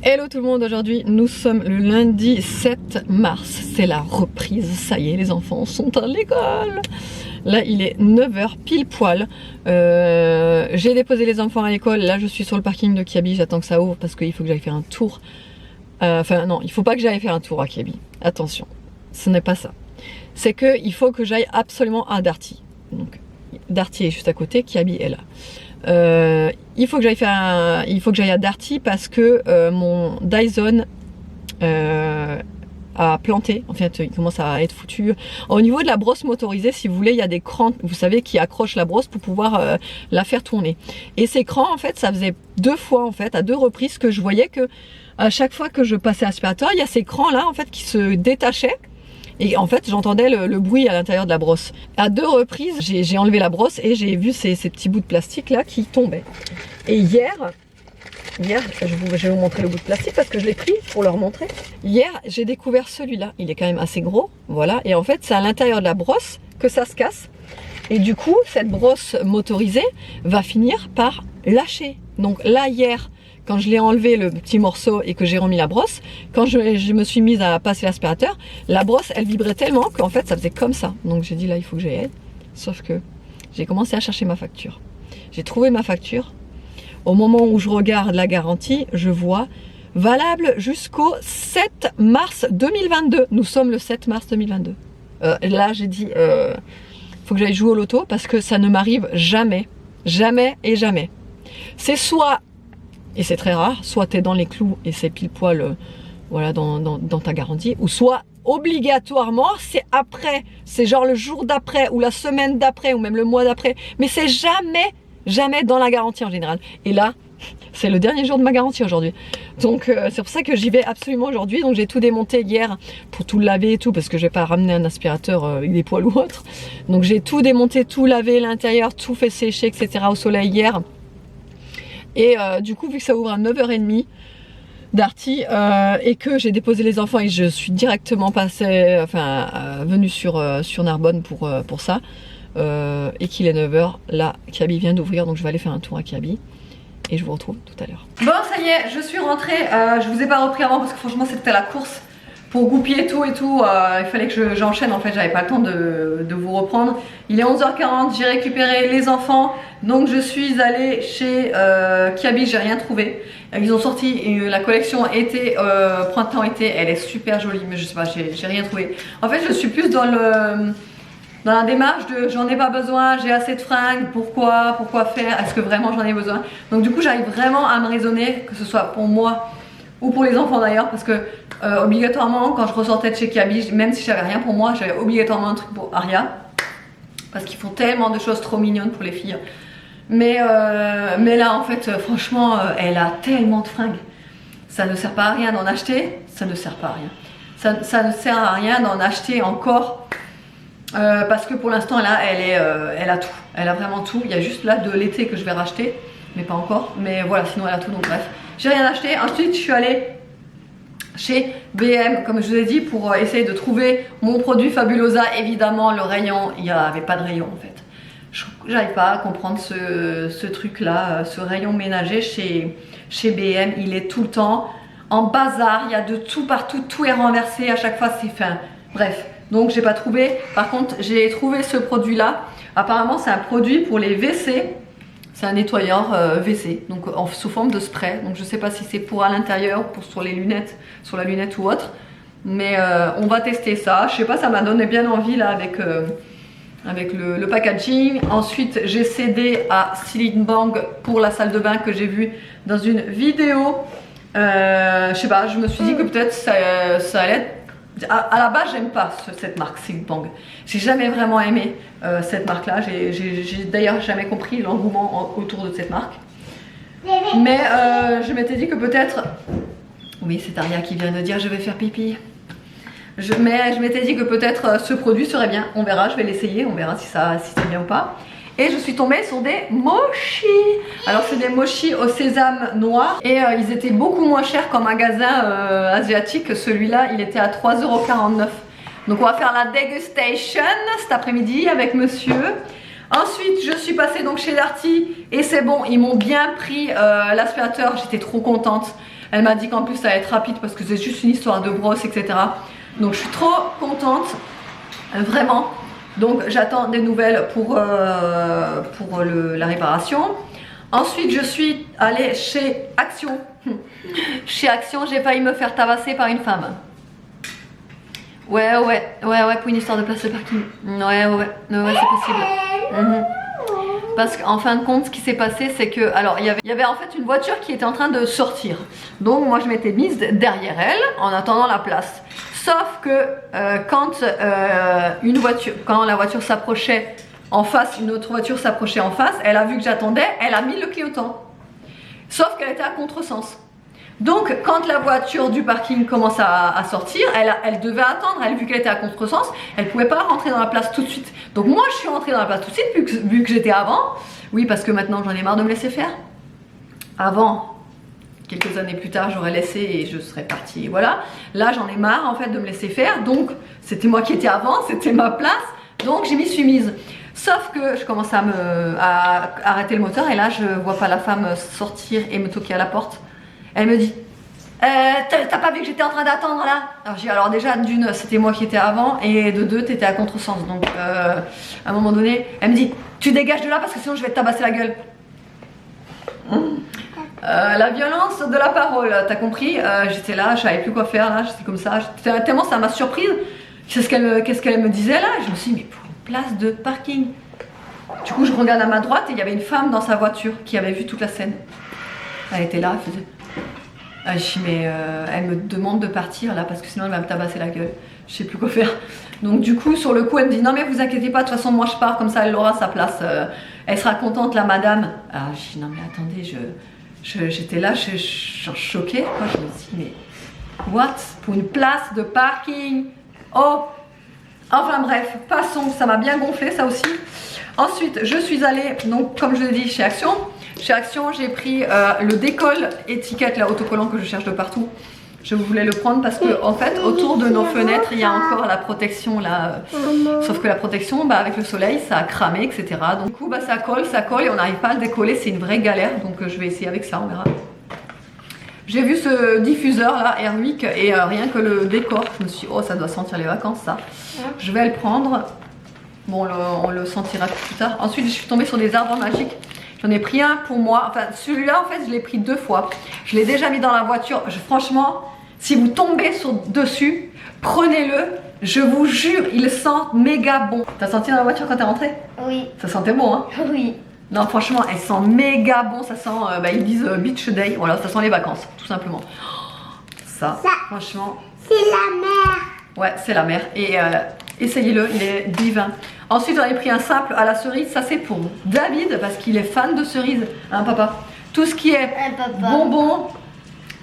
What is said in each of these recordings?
Hello tout le monde, aujourd'hui nous sommes le lundi 7 mars, c'est la reprise, ça y est les enfants sont à l'école. Là il est 9 h pile poil, j'ai déposé les enfants à l'école, là je suis sur le parking de Kiabi, j'attends que ça ouvre parce qu'il faut que j'aille faire un tour. Enfin non, il faut pas que j'aille faire un tour à Kiabi, attention, ce n'est pas ça. C'est qu'il faut que j'aille absolument à Darty. Donc Darty est juste à côté, Kiabi est là. Il faut que j'aille à Darty parce que mon Dyson a planté, en fait il commence à être foutu. Au niveau de la brosse motorisée, si vous voulez, il y a des crans, vous savez, qui accrochent la brosse pour pouvoir la faire tourner. Et ces crans, en fait, ça faisait deux fois, en fait, à deux reprises que je voyais que à chaque fois que je passais aspirateur, il y a ces crans là, en fait, qui se détachaient. Et en fait, j'entendais le bruit à l'intérieur de la brosse. À deux reprises, j'ai enlevé la brosse et j'ai vu ces petits bouts de plastique là qui tombaient. Et hier, je vais vous montrer le bout de plastique parce que je l'ai pris pour leur montrer. Hier, j'ai découvert celui-là. Il est quand même assez gros, voilà. Et en fait, c'est à l'intérieur de la brosse que ça se casse. Et du coup, cette brosse motorisée va finir par lâcher. Donc là, hier, quand je l'ai enlevé le petit morceau et que j'ai remis la brosse, quand je me suis mise à passer l'aspirateur, la brosse elle vibrait tellement qu'en fait ça faisait comme ça. Donc j'ai dit là il faut que j'aille. Sauf que j'ai commencé à chercher ma facture. J'ai trouvé ma facture. Au moment où je regarde la garantie, je vois valable jusqu'au 7 mars 2022. Nous sommes le 7 mars 2022. Là j'ai dit faut que j'aille jouer au loto parce que ça ne m'arrive jamais. Jamais et jamais. C'est soit, et c'est très rare, soit tu es dans les clous et c'est pile poil voilà, dans ta garantie, ou soit obligatoirement c'est après, c'est genre le jour d'après ou la semaine d'après ou même le mois d'après, mais c'est jamais dans la garantie en général. Et là c'est le dernier jour de ma garantie aujourd'hui, donc c'est pour ça que j'y vais absolument aujourd'hui. Donc j'ai tout démonté hier pour tout laver et tout, parce que je vais pas ramener un aspirateur avec des poils ou autre. Donc j'ai tout démonté, tout lavé l'intérieur, tout fait sécher etc au soleil hier. Et du coup, vu que ça ouvre à 9 h 30 Darty et que j'ai déposé les enfants et je suis directement passée, venue sur Narbonne pour ça, et qu'il est 9 h, là, Kiabi vient d'ouvrir, donc je vais aller faire un tour à Kiabi et je vous retrouve tout à l'heure. Bon, ça y est, je suis rentrée, je vous ai pas repris avant parce que franchement c'était la course pour goupiller tout et tout, il fallait que j'enchaîne, en fait j'avais pas le temps de vous reprendre. Il est 11 h 40, j'ai récupéré les enfants, donc je suis allée chez Kiabi, j'ai rien trouvé. Ils ont sorti la collection été, printemps-été, elle est super jolie, mais je sais pas, j'ai rien trouvé. En fait je suis plus dans la démarche de j'en ai pas besoin, j'ai assez de fringues, pourquoi faire, est-ce que vraiment j'en ai besoin. Donc du coup j'arrive vraiment à me raisonner, que ce soit pour moi ou pour les enfants d'ailleurs, parce que obligatoirement quand je ressortais de chez Kiabi, même si j'avais rien pour moi, j'avais obligatoirement un truc pour Aria, parce qu'ils font tellement de choses trop mignonnes pour les filles. Mais là en fait franchement elle a tellement de fringues, ça ne sert pas à rien d'en acheter, ça ne sert pas à rien, ça ne sert à rien d'en acheter encore, parce que pour l'instant là elle a tout, elle a vraiment tout. Il y a juste là de l'été que je vais racheter, mais pas encore, mais voilà, sinon elle a tout. Donc bref, j'ai rien acheté. Ensuite je suis allée chez BM, comme je vous ai dit, pour essayer de trouver mon produit Fabulosa. Évidemment le rayon, il n'y avait pas de rayon en fait. J'arrive pas à comprendre ce truc là, ce rayon ménager chez BM, il est tout le temps en bazar, il y a de tout partout, tout est renversé, à chaque fois c'est fin. Bref, donc j'ai pas trouvé. Par contre j'ai trouvé ce produit là, apparemment c'est un produit pour les WC. C'est un nettoyeur WC, donc sous forme de spray. Donc je sais pas si c'est pour à l'intérieur, pour sur les lunettes, sur la lunette ou autre. Mais on va tester ça. Je sais pas, ça m'a donné bien envie là avec le packaging. Ensuite j'ai cédé à Celine Bang pour la salle de bain que j'ai vu dans une vidéo. Je sais pas, je me suis dit que peut-être ça allait être... À la base j'aime pas cette marque Celine Bang. J'ai jamais vraiment aimé cette marque là. J'ai d'ailleurs jamais compris l'engouement autour de cette marque. Mais je m'étais dit que peut-être... Oui, c'est Aria qui vient de dire je vais faire pipi. Mais je m'étais dit que peut-être ce produit serait bien. On verra, je vais l'essayer, on verra si c'est bien ou pas. Et je suis tombée sur des mochis. Alors c'est des mochis au sésame noir. Et ils étaient beaucoup moins chers qu'en magasin asiatique. Celui-là il était à 3,49 €. Donc on va faire la dégustation cet après-midi avec monsieur. Ensuite je suis passée donc chez Darty et c'est bon, ils m'ont bien pris l'aspirateur, j'étais trop contente. Elle m'a dit qu'en plus ça allait être rapide parce que c'est juste une histoire de brosse, etc. Donc je suis trop contente, vraiment. Donc j'attends des nouvelles pour la réparation. Ensuite je suis allée chez Action. Chez Action, j'ai failli me faire tabasser par une femme. Ouais, pour une histoire de place de parking. Ouais, c'est possible. Parce qu'en fin de compte, ce qui s'est passé, c'est que, alors, il y avait en fait une voiture qui était en train de sortir. Donc, moi, je m'étais mise derrière elle en attendant la place. Sauf que quand la voiture s'approchait en face, une autre voiture s'approchait en face, elle a vu que j'attendais, elle a mis le clignotant. Sauf qu'elle était à contresens. Donc, quand la voiture du parking commence à sortir, elle devait attendre, elle vu qu'elle était à contresens, elle pouvait pas rentrer dans la place tout de suite. Donc moi, je suis rentrée dans la place tout de suite, vu que j'étais avant. Oui, parce que maintenant, j'en ai marre de me laisser faire. Avant, quelques années plus tard, j'aurais laissé et je serais partie, voilà. Là, j'en ai marre, en fait, de me laisser faire. Donc, c'était moi qui étais avant, c'était ma place. Donc, je m'y suis mise. Sauf que je commence à arrêter le moteur et là, je vois pas la femme sortir et me toquer à la porte. Elle me dit t'as pas vu que j'étais en train d'attendre là? Alors j'ai dit alors déjà d'une c'était moi qui étais avant et de deux t'étais à contresens. Donc à un moment donné elle me dit tu dégages de là parce que sinon je vais te tabasser la gueule. La violence de la parole, t'as compris? J'étais là, je savais plus quoi faire là, j'étais comme ça, tellement ça m'a surprise. Qu'est-ce qu'elle me disait là? Je me suis dit mais pour une place de parking. Du coup je regarde à ma droite et il y avait une femme dans sa voiture qui avait vu toute la scène. Elle était là, elle faisait... je dis mais elle me demande de partir là parce que sinon elle va me tabasser la gueule. Je sais plus quoi faire. Donc du coup sur le coup elle me dit non mais vous inquiétez pas, de toute façon moi je pars comme ça elle aura sa place. Elle sera contente la madame. Alors je dis non mais attendez, j'étais là, je choquée quoi. Je me dis mais what? Pour une place de parking? Oh. Enfin bref, passons, ça m'a bien gonflé ça aussi. Ensuite je suis allée donc comme je l'ai dit chez Action. Chez Action, j'ai pris le décolle étiquette, là, autocollant que je cherche de partout. Je voulais le prendre parce que, en fait, autour de nos fenêtres, il y a encore la protection, là. Sauf que la protection, bah, avec le soleil, ça a cramé, etc. Donc, du coup, bah, ça colle et on n'arrive pas à le décoller. C'est une vraie galère. Donc, je vais essayer avec ça, on verra. J'ai vu ce diffuseur, là, Airwick, et rien que le décor, je me suis dit, oh, ça doit sentir les vacances, ça. Je vais le prendre. Bon, on le sentira plus tard. Ensuite, je suis tombée sur des arbres magiques. J'en ai pris un pour moi, enfin celui-là en fait je l'ai pris 2 fois. Je l'ai déjà mis dans la voiture, franchement, si vous tombez dessus, prenez-le, je vous jure, il sent méga bon. T'as senti dans la voiture quand t'es rentrée? Oui. Ça sentait bon hein? Oui. Non franchement, elle sent méga bon, ça sent, ils disent beach day, voilà, ça sent les vacances, tout simplement. Ça franchement... C'est la mer. Ouais, c'est la mer et essayez-le, il est divin. Ensuite, j'en ai pris un simple à la cerise. Ça, c'est pour David parce qu'il est fan de cerises. Hein, papa? Tout ce qui est bonbons.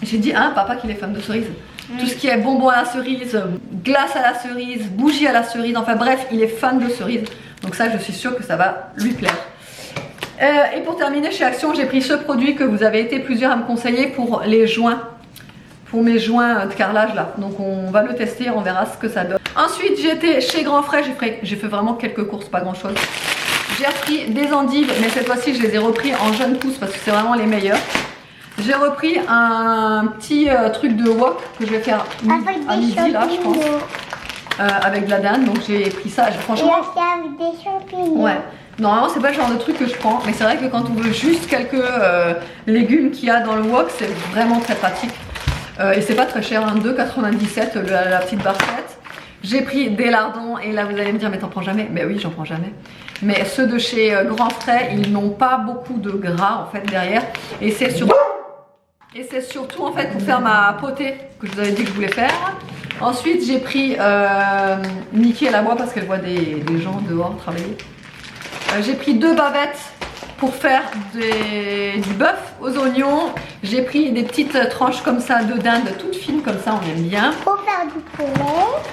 J'ai dit, hein, papa, qu'il est fan de cerises. Tout ce qui est bonbons à la cerise, glace à la cerise, bougie à la cerise. Enfin, bref, il est fan de cerises. Donc, ça, je suis sûre que ça va lui plaire. Et pour terminer, chez Action, j'ai pris ce produit que vous avez été plusieurs à me conseiller pour les joints. Pour mes joints de carrelage là, donc on va le tester, on verra ce que ça donne. Ensuite j'étais chez Grand Frais, j'ai fait vraiment quelques courses, pas grand chose. J'ai repris des endives, mais cette fois-ci je les ai repris en jeunes pousses parce que c'est vraiment les meilleurs. J'ai repris un petit truc de wok que je vais faire à midi là je pense, avec de la dinde, donc j'ai pris ça, franchement. Et avec des champignons. Ouais. Normalement c'est pas le genre de truc que je prends, mais c'est vrai que quand on veut juste quelques légumes qu'il y a dans le wok, c'est vraiment très pratique. Et c'est pas très cher, hein, 2,97 la petite barquette. J'ai pris des lardons et là vous allez me dire mais t'en prends jamais? Mais oui j'en prends jamais. Mais ceux de chez Grand Frais ils n'ont pas beaucoup de gras en fait derrière. Et c'est surtout en fait pour faire ma potée que je vous avais dit que je voulais faire. Ensuite j'ai pris Mickey à la bois parce qu'elle voit des gens dehors travailler. J'ai pris 2 bavettes pour faire du bœuf aux oignons. J'ai pris des petites tranches comme ça de dinde toutes fines comme ça, on aime bien. Pour faire du poulet.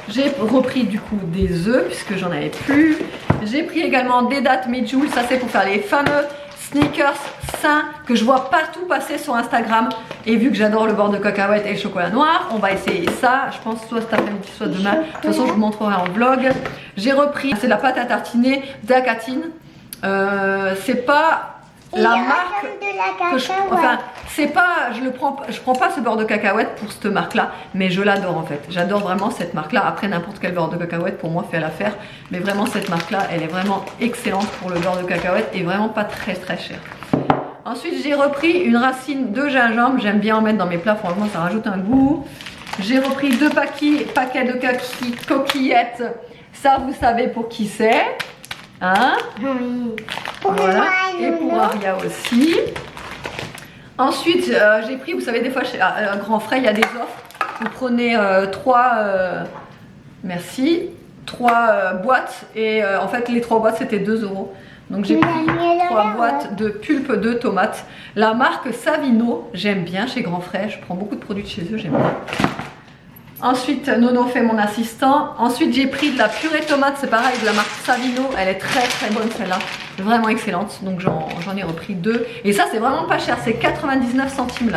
J'ai repris du coup des œufs puisque j'en avais plus. J'ai pris également des dattes Medjool, ça c'est pour faire les fameux sneakers sains que je vois partout passer sur Instagram. Et vu que j'adore le beurre de cacahuète et le chocolat noir, on va essayer ça, je pense soit cet après-midi soit demain. De toute façon je vous montrerai en vlog. J'ai repris, c'est de la pâte à tartiner d'Acatine. C'est pas la il y aura marque comme de la que je, cacahuète. enfin, c'est pas, je prends pas ce beurre de cacahuète pour cette marque-là, mais je l'adore en fait. J'adore vraiment cette marque-là. Après, n'importe quel beurre de cacahuète pour moi fait l'affaire, mais vraiment cette marque-là, elle est vraiment excellente pour le beurre de cacahuète et vraiment pas très cher. Ensuite, j'ai repris une racine de gingembre. J'aime bien en mettre dans mes plats, franchement, ça rajoute un goût. J'ai repris 2 paquets de coquillettes. Ça, vous savez pour qui c'est. Hein? Oui. Pour Voilà. moi, Et pour Nono. Aria aussi. Ensuite, j'ai pris, vous savez, des fois chez un Grand Frais, il y a des offres. Vous prenez 3 boîtes. Et en fait, les 3 boîtes, c'était 2 €. Donc j'ai Tu pris l'as mis à 3 l'heure, boîtes de pulpe de tomates. La marque Savino, j'aime bien chez Grand Frais. Je prends beaucoup de produits de chez eux, j'aime bien. Ensuite, Nono fait mon assistant. Ensuite, j'ai pris de la purée de tomate, c'est pareil, de la marque Savino. Elle est très bonne celle-là, vraiment excellente. Donc j'en ai repris 2. Et ça, c'est vraiment pas cher, c'est 99 centimes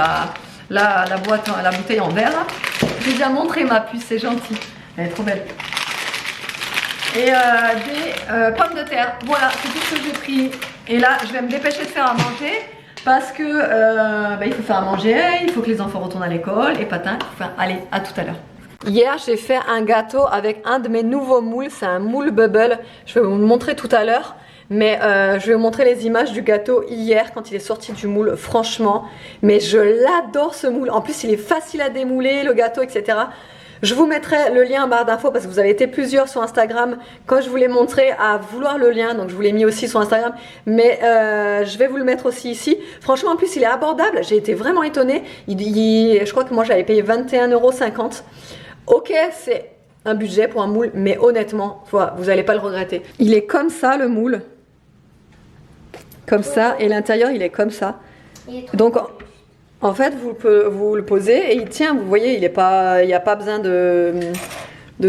la boîte, la bouteille en verre. J'ai déjà montré ma puce, c'est gentil. Elle est trop belle. Et des pommes de terre. Voilà, c'est tout ce que j'ai pris. Et là, je vais me dépêcher de faire à manger. Parce que il faut faire à manger, il faut que les enfants retournent à l'école et patin. Enfin, allez, à tout à l'heure. Hier, j'ai fait un gâteau avec un de mes nouveaux moules. C'est un moule bubble. Je vais vous le montrer tout à l'heure. Mais je vais vous montrer les images du gâteau hier quand il est sorti du moule. Franchement, mais je l'adore ce moule. En plus, il est facile à démouler, le gâteau, etc. Je vous mettrai le lien en barre d'infos parce que vous avez été plusieurs sur Instagram quand je vous l'ai montré à vouloir le lien, donc je vous l'ai mis aussi sur Instagram, mais je vais vous le mettre aussi ici. Franchement, en plus, il est abordable, j'ai été vraiment étonnée. Je crois que moi j'avais payé 21,50 €. Ok, c'est un budget pour un moule, mais honnêtement, vous n'allez pas le regretter. Il est comme ça le moule, comme ça, et l'intérieur il est comme ça. Donc en fait, vous le posez et il tient, vous voyez, il n'y a pas besoin de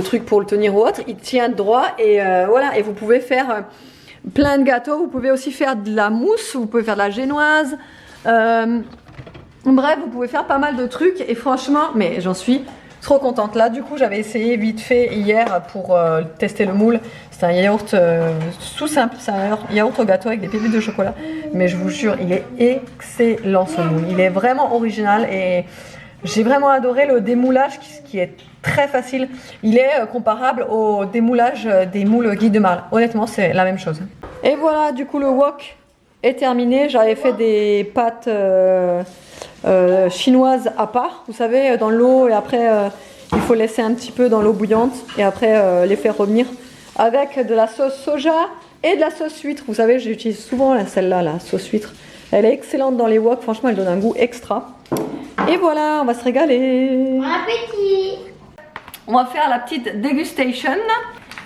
trucs pour le tenir ou autre. Il tient droit et voilà. Et vous pouvez faire plein de gâteaux. Vous pouvez aussi faire de la mousse, vous pouvez faire de la génoise. Bref, vous pouvez faire pas mal de trucs. Et franchement, mais j'en suis trop contente. Là, du coup, j'avais essayé vite fait hier pour tester le moule. C'est un yaourt tout simple, c'est un yaourt au gâteau avec des pépites de chocolat. Mais je vous jure, il est excellent ce moule. Il est vraiment original et j'ai vraiment adoré le démoulage qui est très facile. Il est comparable au démoulage des moules Guy de Marle. Honnêtement, c'est la même chose. Et voilà, du coup, le wok est terminé. J'avais fait des pâtes chinoises à part, vous savez, dans l'eau et après il faut laisser un petit peu dans l'eau bouillante et après les faire revenir avec de la sauce soja et de la sauce huître. Vous savez, j'utilise souvent celle-là, la sauce huître. Elle est excellente dans les woks, franchement elle donne un goût extra. Et voilà, on va se régaler. Bon appétit. On va faire la petite dégustation.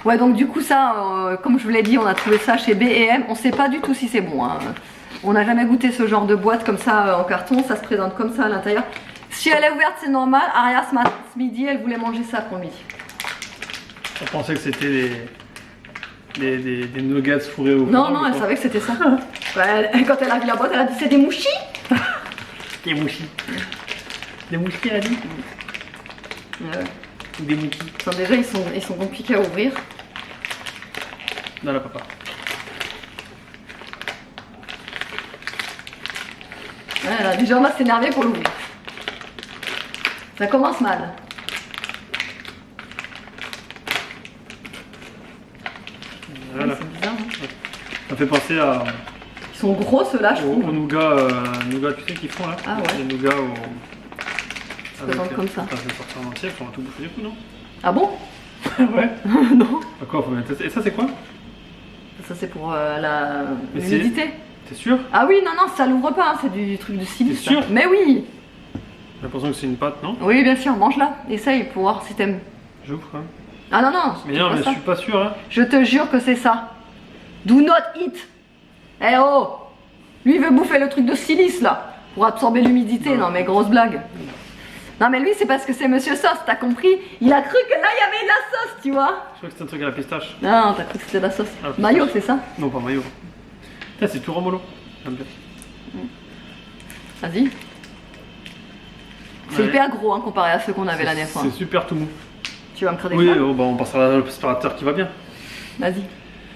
Ouais, donc du coup ça, comme je vous l'ai dit, on a trouvé ça chez B&M. On sait pas du tout si c'est bon, hein. On n'a jamais goûté ce genre de boîte comme ça en carton, ça se présente comme ça à l'intérieur. Si elle est ouverte, c'est normal. Aria ce midi, elle voulait manger ça pour midi. On pensait que c'était des nuggets fourrés au Non, four, non, elle savait que c'était ça. Ouais, quand elle a vu la boîte, elle a dit c'est des mouchis. Des mouchis. Des mouchis, elle a dit. Ouais. Des mouchis. Enfin, déjà, ils sont compliqués à ouvrir. Non, là, papa. Ouais, elle a déjà on va s'énerver pour l'ouvrir. Ça commence mal. Voilà. C'est bizarre, hein. Ça fait penser à, Ils sont gros ceux-là, je au trouve. nougat, tu sais, qu'ils font là. Ah ouais. Les nougats au. Se présentent comme ça. Ça fait sortir en entier, il faut tout bouffer du coup, non? Ah bon? Ouais. Non. À quoi faut mettre... Et ça, c'est quoi? Ça, c'est pour Mais l'humidité. T'es sûr? Ah oui, non, non, ça l'ouvre pas, hein, c'est du truc de silice. T'es sûr? Ça. Mais oui. J'ai l'impression que c'est une pâte, non? Oui, bien sûr, mange-la. Essaye pour voir si t'aimes. J'ouvre, hein. Ah non, non. Mais non, pas mais je ça. suis pas sûr, hein. Je te jure que c'est ça. Do not eat. Eh oh. Lui, il veut bouffer le truc de silice, là. Pour absorber l'humidité. Non, mais grosse blague. Non, mais lui, c'est parce que c'est Monsieur Sauce, t'as compris? Il a cru que là, il y avait de la sauce, tu vois. Je crois que c'était un truc à la pistache. Non, t'as cru que c'était de la sauce. Ah, Mayo, c'est ça? Non, pas maillot. Putain, c'est tout romolo. J'aime bien. Vas-y. C'est Ouais. hyper gros, hein, comparé à ceux qu'on avait l'année fois. C'est super tout mou. Tu vas me crader Oui, ça? oh, bah, on passera à l'aspirateur qui va bien. Vas-y.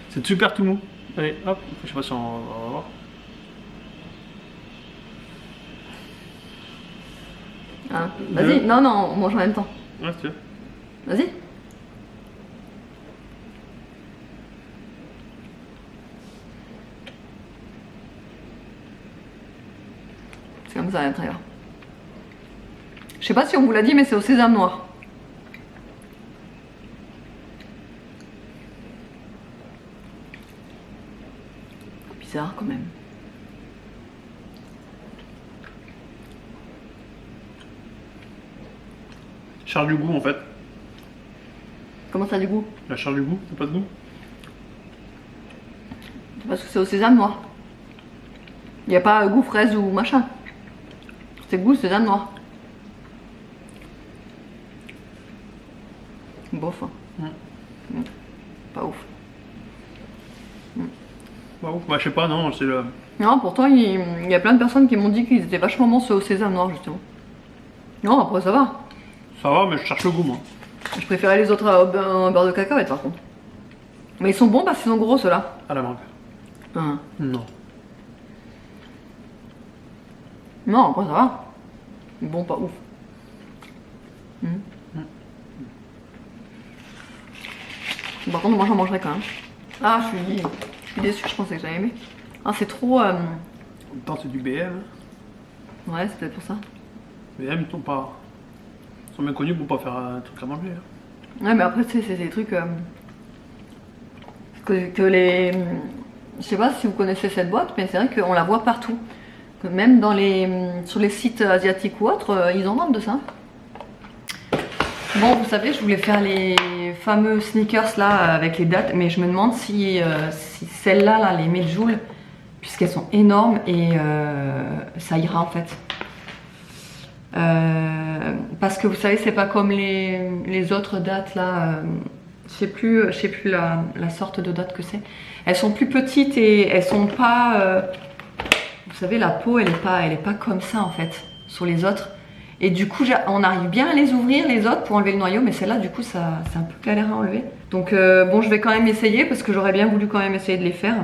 C'est super tout mou. Allez, hop, je sais pas si on va voir. Hein, vas-y, non, non, on mange en même temps. Ouais, si tu veux. Vas-y. C'est comme ça à l'intérieur. Je sais pas si on vous l'a dit, mais c'est au sésame noir. Bizarre quand même. Charge du goût en fait. Comment ça a du goût? La charge du goût, t'as pas de goût? Parce que c'est au sésame noir. Il n'y a pas goût fraise ou machin. C'est goût sésame noir. Bof. Hein. Pas ouf. Bah, ouf. Bah, je sais pas, non, c'est le. Non, pourtant, il y a plein de personnes qui m'ont dit qu'ils étaient vachement bons ceux au sésame noir, justement. Non, après, ça va. Ça va, mais je cherche le goût, moi. Je préférais les autres au beurre de cacahuète, par contre. Mais ils sont bons parce qu'ils sont gros, ceux-là. À la mangue. Hein. Non. Non, après, ça va. Bon, pas ouf. Par contre, moi, j'en mangerai quand même. Ah, je suis déçue, je pensais que j'allais aimer. Ah, c'est trop... En même temps, c'est du BM. Ouais, c'est peut-être pour ça. BM, ils sont pas. Ils sont bien connus pour pas faire un truc à manger. Hein. Ouais, mais après, tu sais, c'est des trucs... que les... Je sais pas si vous connaissez cette boîte, mais c'est vrai qu'on la voit partout. Que même dans sur les sites asiatiques ou autres, ils en vendent de ça. Bon, vous savez, je voulais faire les fameux sneakers là avec les dates, mais je me demande si celles-là, là, les Medjool, puisqu'elles sont énormes et ça ira en fait. Parce que vous savez, c'est pas comme les autres dates là. Je sais plus la sorte de date que c'est. Elles sont plus petites et elles sont pas. Vous savez, la peau, elle est pas comme ça en fait sur les autres. Et du coup, on arrive bien à les ouvrir les autres pour enlever le noyau, mais celle-là, du coup, c'est un peu galère à enlever. Donc bon, je vais quand même essayer parce que j'aurais bien voulu quand même essayer de les faire.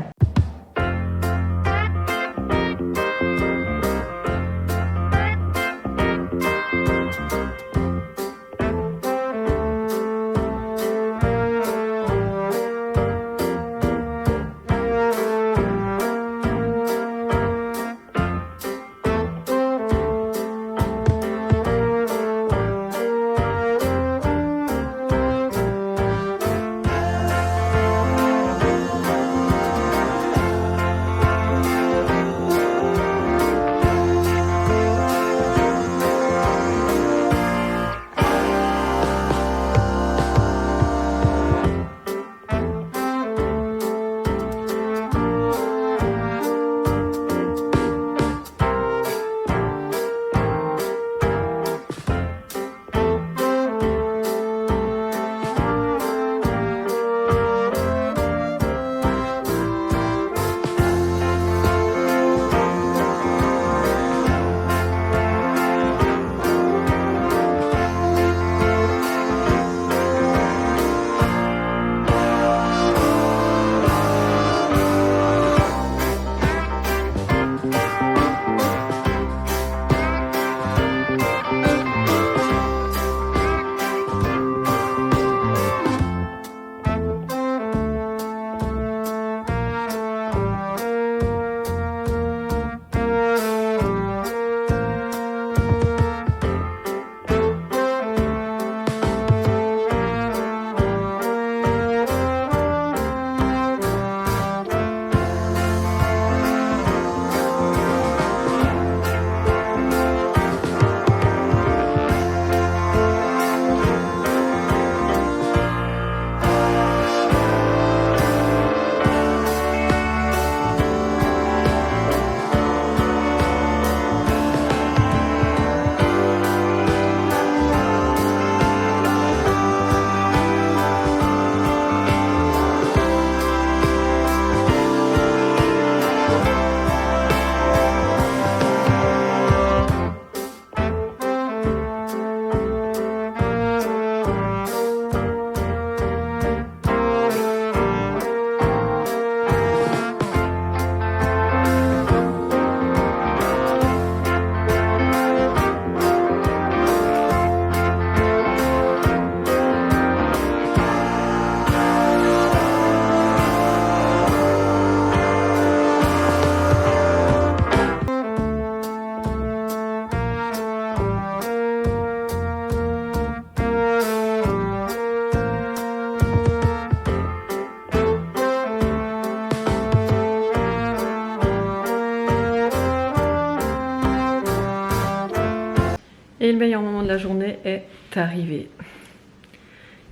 Et le meilleur moment de la journée est arrivé.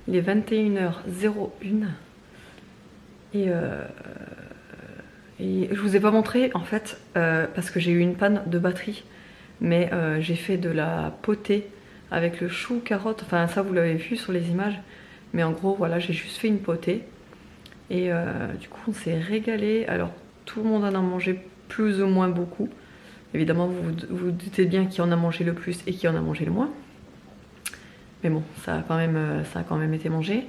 Il est 21h01 et je vous ai pas montré en fait parce que j'ai eu une panne de batterie, mais j'ai fait de la potée avec le chou carotte, enfin ça vous l'avez vu sur les images, mais en gros voilà, j'ai juste fait une potée et du coup on s'est régalé. Alors tout le monde en a mangé plus ou moins beaucoup, évidemment vous doutez bien qui en a mangé le plus et qui en a mangé le moins, mais bon ça a quand même été mangé.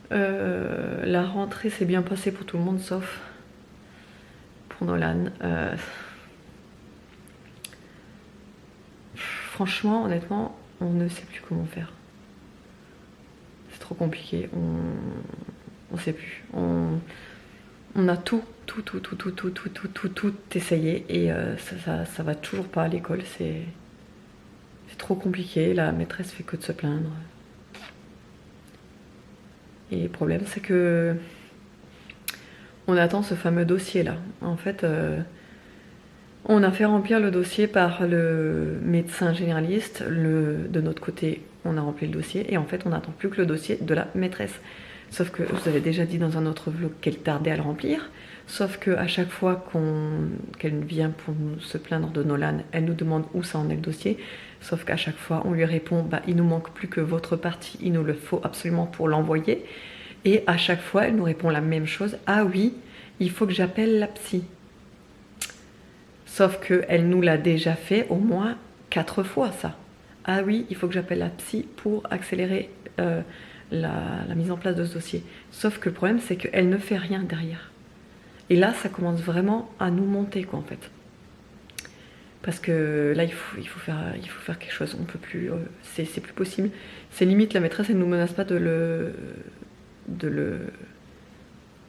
La rentrée s'est bien passée pour tout le monde sauf pour Nolan. Franchement, honnêtement, on ne sait plus comment faire. C'est trop compliqué. On sait plus. On a tout essayé et ça va toujours pas à l'école. C'est trop compliqué. La maîtresse fait que de se plaindre. Et le problème, c'est que on attend ce fameux dossier là. En fait, on a fait remplir le dossier par le médecin généraliste. De notre côté, on a rempli le dossier et en fait, on n'attend plus que le dossier de la maîtresse. Sauf que je vous avais déjà dit dans un autre vlog qu'elle tardait à le remplir. Sauf qu'à chaque fois qu'elle vient pour se plaindre de Nolan, elle nous demande où ça en est le dossier. Sauf qu'à chaque fois, on lui répond bah, il nous manque plus que votre partie, il nous le faut absolument pour l'envoyer. Et à chaque fois, elle nous répond la même chose. Ah oui, il faut que j'appelle la psy. Sauf qu'elle nous l'a déjà fait au moins 4 fois, ça. Ah oui, il faut que j'appelle la psy pour accélérer la mise en place de ce dossier. Sauf que le problème, c'est qu'elle ne fait rien derrière. Et là, ça commence vraiment à nous monter, quoi, en fait. Parce que là, il faut faire quelque chose. On peut plus, c'est plus possible. C'est limite, la maîtresse, elle nous menace pas de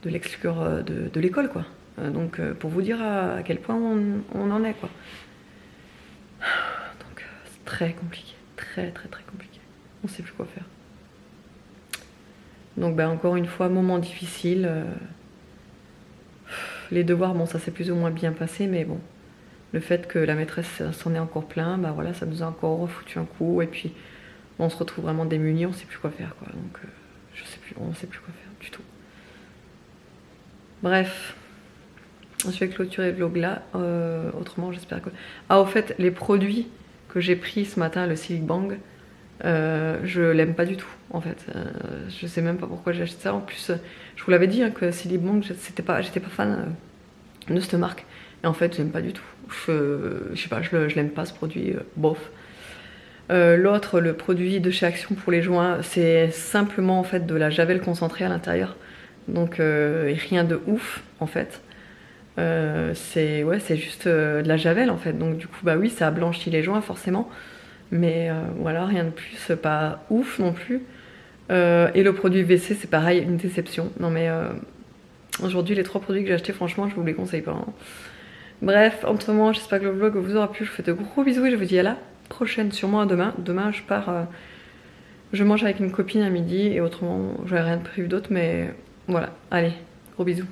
l'exclure de l'école, quoi. Donc pour vous dire à quel point on en est, quoi. Donc c'est très compliqué, très compliqué. On sait plus quoi faire. Donc ben, encore une fois, moment difficile. Les devoirs, bon ça s'est plus ou moins bien passé, mais bon, le fait que la maîtresse s'en ait encore plein, bah voilà, ça nous a encore refoutu un coup, et puis on se retrouve vraiment démunis, on sait plus quoi faire, quoi. Donc on sait plus quoi faire du tout. Bref, je vais clôturer le vlog là. Autrement, j'espère que... Ah, au fait, les produits que j'ai pris ce matin, le Silic Bang, je l'aime pas du tout, en fait. Je sais même pas pourquoi j'ai acheté ça. En plus, je vous l'avais dit hein, que Silic Bang, j'étais pas fan de cette marque. Et en fait, j'aime pas du tout. Je sais pas, je l'aime pas ce produit, bof. L'autre, le produit de chez Action pour les joints, c'est simplement en fait de la javel concentrée à l'intérieur. Donc rien de ouf en fait. C'est juste de la javel en fait. Donc du coup bah oui, ça blanchit les joints forcément. Mais voilà, rien de plus, pas ouf non plus. Et le produit WC, c'est pareil, une déception. Non mais aujourd'hui, les 3 produits que j'ai achetés, franchement, je vous les conseille pas. Hein. Bref, autrement, j'espère que le vlog vous aura plu. Je vous fais de gros bisous et je vous dis à la prochaine, sûrement à demain. Demain, je pars, je mange avec une copine à midi et autrement, j'aurai rien de prévu d'autre, mais voilà. Allez, gros bisous.